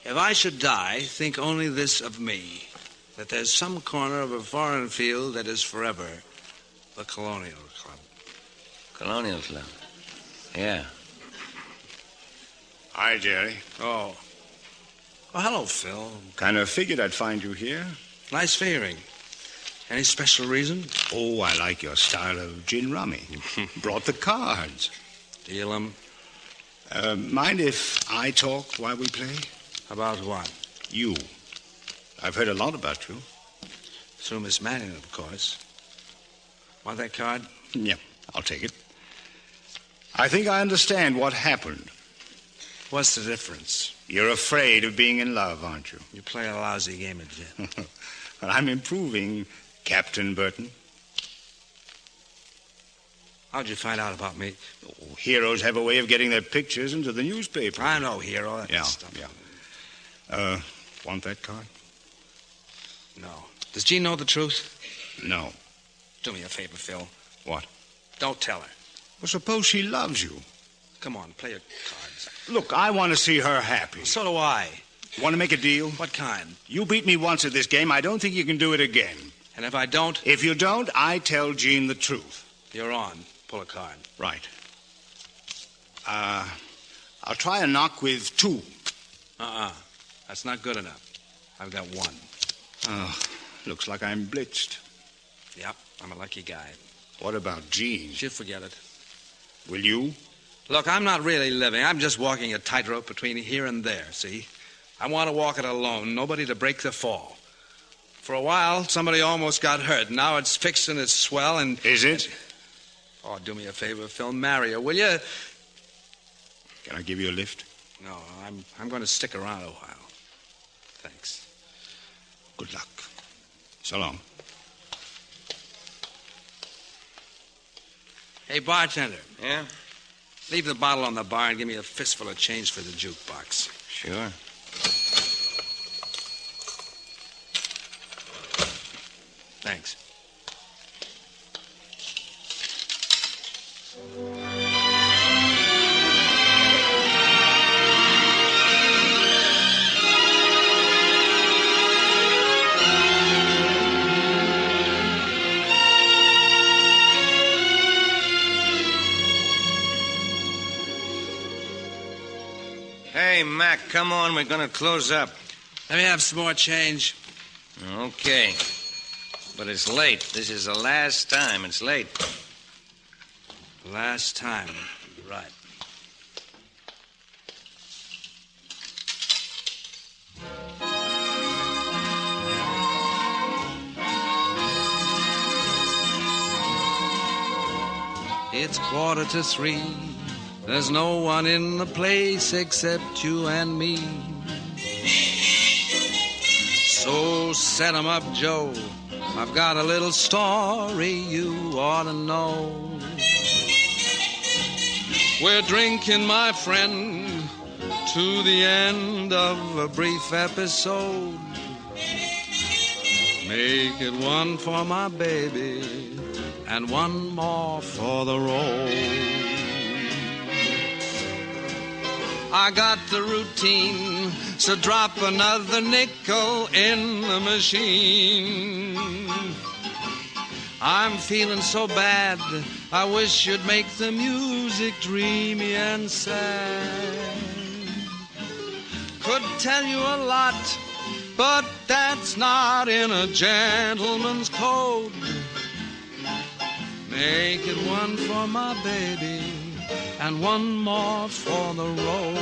If I should die, think only this of me, that there's some corner of a foreign field that is forever the Colonial Club. Colonial Club? Yeah. Hi, Jerry. Oh. Well, hello, Phil. Kind of figured I'd find you here. Nice figuring. Any special reason? Oh, I like your style of gin rummy. Brought the cards. Deal 'em. Mind if I talk while we play? About what? You. I've heard a lot about you. Through Miss Manning, of course. Want that card? Yeah, I'll take it. I think I understand what happened. What's the difference? You're afraid of being in love, aren't you? You play a lousy game at it. Well, I'm improving, Captain Burton. How'd you find out about me? Oh, heroes have a way of getting their pictures into the newspaper. I know, hero. That Yeah, stuff. yeah. Want that card? No. Does Jean know the truth? No. Do me a favor, Phil. What? Don't tell her. Well, suppose she loves you. Come on, play your cards. Look, I want to see her happy. So do I. Want to make a deal? What kind? You beat me once at this game. I don't think you can do it again. And if I don't? If you don't, I tell Jean the truth. You're on. Pull a card. Right. I'll try a knock with 2. That's not good enough. I've got 1. Oh, looks like I'm blitzed. Yep, I'm a lucky guy. What about Jean? She'll forget it. Will you? Look, I'm not really living. I'm just walking a tightrope between here and there, see? I want to walk it alone, nobody to break the fall. For a while, somebody almost got hurt. Now it's fixed and it's swell and... Is it? Oh, do me a favor, Phil. Marry her, will you? Can I give you a lift? No, I'm going to stick around a while. Thanks. Good luck. So long. Hey, bartender. Yeah? Leave the bottle on the bar and give me a fistful of change for the jukebox. Sure. Thanks. Hey, Mac, come on. We're going to close up. Let me have some more change. Okay. But it's late. This is the last time. It's late. Last time. Right. It's 3:15. There's no one in the place except you and me. So set 'em up, Joe. I've got a little story you ought to know. We're drinking, my friend, to the end of a brief episode. Make it one for my baby and one more for the road. I got the routine, so drop another nickel in the machine. I'm feeling so bad, I wish you'd make the music dreamy and sad. Could tell you a lot, but that's not in a gentleman's code. Make it one for my baby and one more for the road.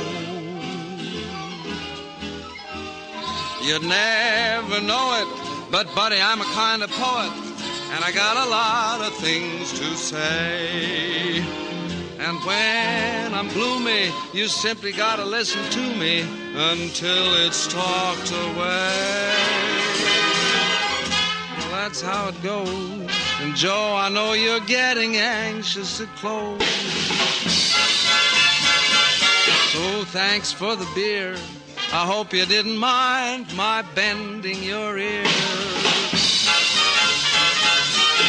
You'd never know it, but buddy, I'm a kind of poet, and I got a lot of things to say. And when I'm gloomy, you simply gotta listen to me until it's talked away. Well, that's how it goes. And Joe, I know you're getting anxious to close. So thanks for the beer. I hope you didn't mind my bending your ear.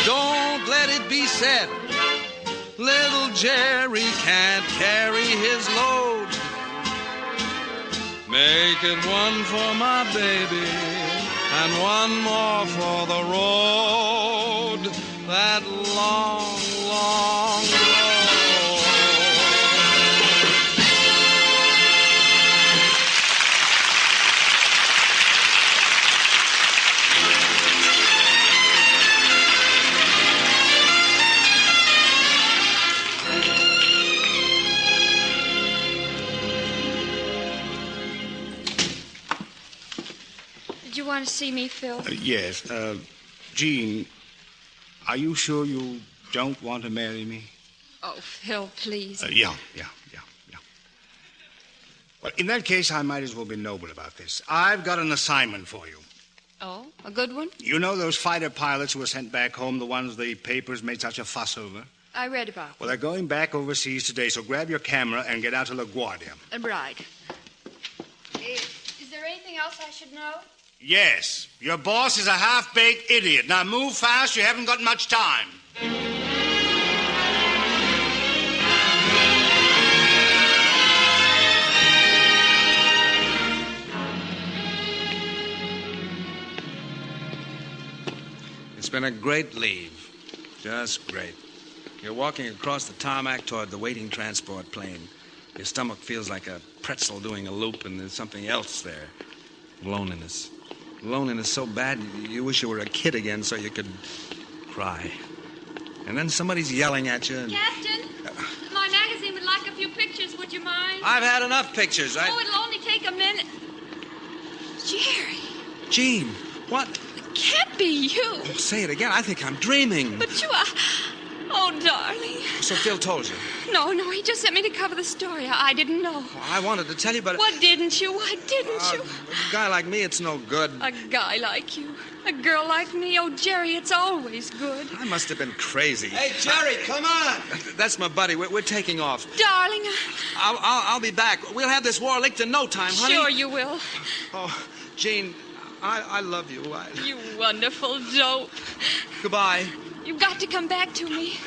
Don't let it be said little Jerry can't carry his load. Make it one for my baby and one more for the road, that long, long road. Did you want to see me, Phil? Yes. Jean, are you sure you don't want to marry me? Oh, Phil, please. Yeah. Well, in that case, I might as well be noble about this. I've got an assignment for you. Oh, a good one? You know those fighter pilots who were sent back home, the ones the papers made such a fuss over? I read about them. Well, they're going back overseas today, so grab your camera and get out to LaGuardia. Right. Is there anything else I should know? Yes. Your boss is a half-baked idiot. Now move fast. You haven't got much time. It's been a great leave. Just great. You're walking across the tarmac toward the waiting transport plane. Your stomach feels like a pretzel doing a loop, and there's something else there. Loneliness. Loneliness so bad you wish you were a kid again so you could cry. And then somebody's yelling at you. Captain, my magazine would like a few pictures. Would you mind? I've had enough pictures. Oh, it'll only take a minute. Jerry. Jean, what? It can't be you. Oh, say it again. I think I'm dreaming. But you are... Oh, darling. So Phil told you? No, he just sent me to cover the story. I didn't know. Well, I wanted to tell you, but... What didn't you? Why didn't you? A guy like me, it's no good. A guy like you. A girl like me. Oh, Jerry, it's always good. I must have been crazy. Hey, Jerry, come on. That's my buddy. We're taking off. Darling. I'll be back. We'll have this war licked in no time, honey. Sure you will. Oh, Jean, I love you. You wonderful dope. Goodbye. You've got to come back to me.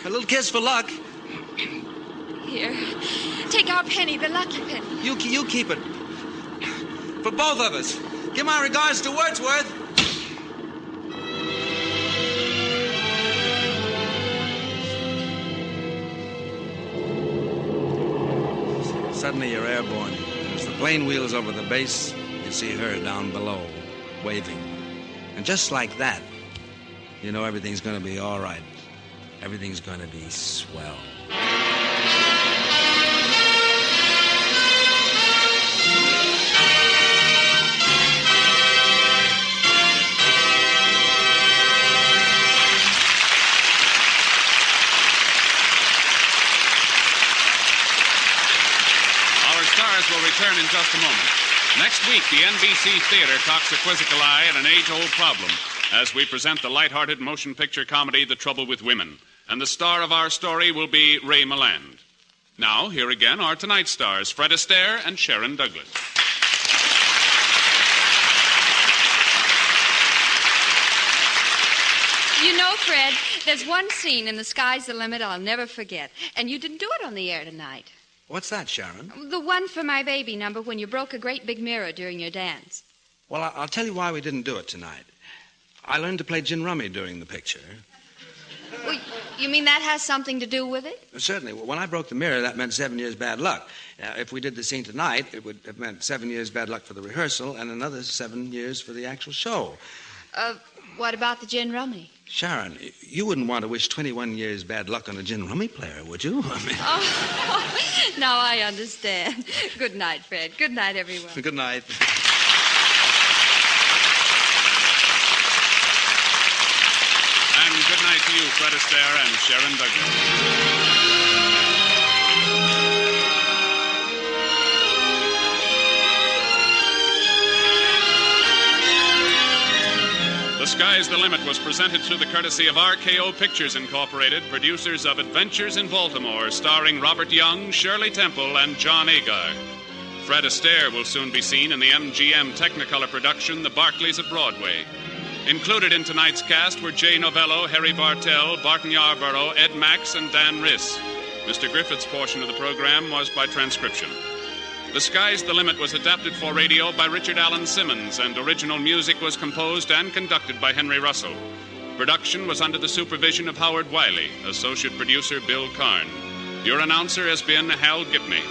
A little kiss for luck. Here. Take our penny, the lucky penny. You keep it. For both of us. Give my regards to Wordsworth. Suddenly you're airborne. As the plane wheels over the base, you see her down below, waving. And just like that, you know everything's going to be all right. Everything's going to be swell. Our stars will return in just a moment. Next week, the NBC Theater cocks a quizzical eye at an age-old problem as we present the light-hearted motion picture comedy The Trouble with Women. And the star of our story will be Ray Milland. Now, here again are tonight's stars, Fred Astaire and Sharon Douglas. You know, Fred, there's one scene in The Sky's the Limit I'll never forget. And you didn't do it on the air tonight. What's that, Sharon? The one for my baby number when you broke a great big mirror during your dance. Well, I'll tell you why we didn't do it tonight. I learned to play gin rummy during the picture. Well, you mean that has something to do with it? Certainly. When I broke the mirror, that meant 7 years bad luck. Now, if we did the scene tonight, it would have meant 7 years bad luck for the rehearsal and another 7 years for the actual show. What about the gin rummy? Sharon, you wouldn't want to wish 21 years bad luck on a gin rummy player, would you? I mean... Oh, now I understand. Good night, Fred. Good night, everyone. Good night. And good night to you, Fred Astaire and Sharon Douglas. The Sky's the Limit was presented through the courtesy of RKO Pictures Incorporated, producers of Adventures in Baltimore, starring Robert Young, Shirley Temple, and John Agar. Fred Astaire will soon be seen in the MGM Technicolor production, The Barclays at Broadway. Included in tonight's cast were Jay Novello, Harry Bartell, Barton Yarborough, Ed Max, and Dan Riss. Mr. Griffith's portion of the program was by transcription. The Sky's the Limit was adapted for radio by Richard Allen Simmons, and original music was composed and conducted by Henry Russell. Production was under the supervision of Howard Wiley, associate producer Bill Karn. Your announcer has been Hal Gibney.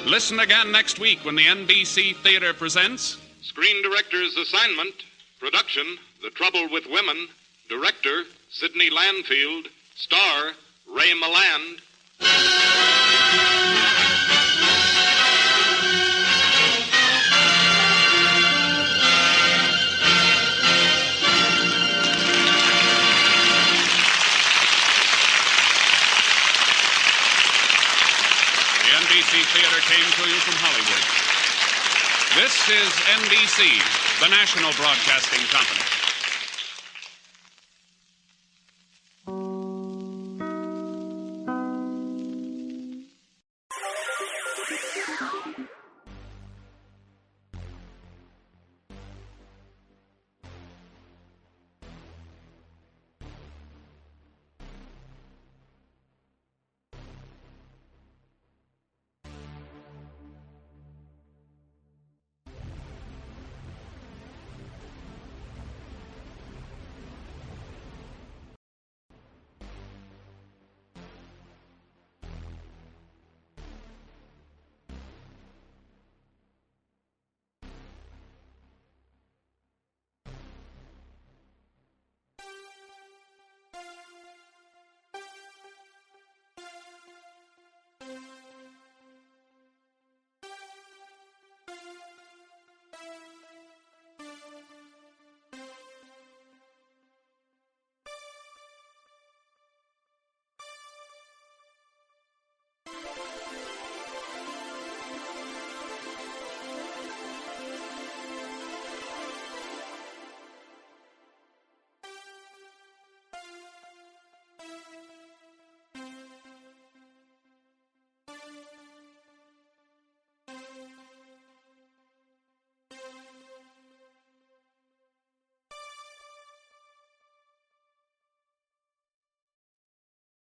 Listen again next week when the NBC Theater presents Screen Director's Assignment. Production, The Trouble with Women. Director, Sidney Landfield. Star, Ray Milland. NBC Theater came to you from Hollywood. This is NBC, the national broadcasting company.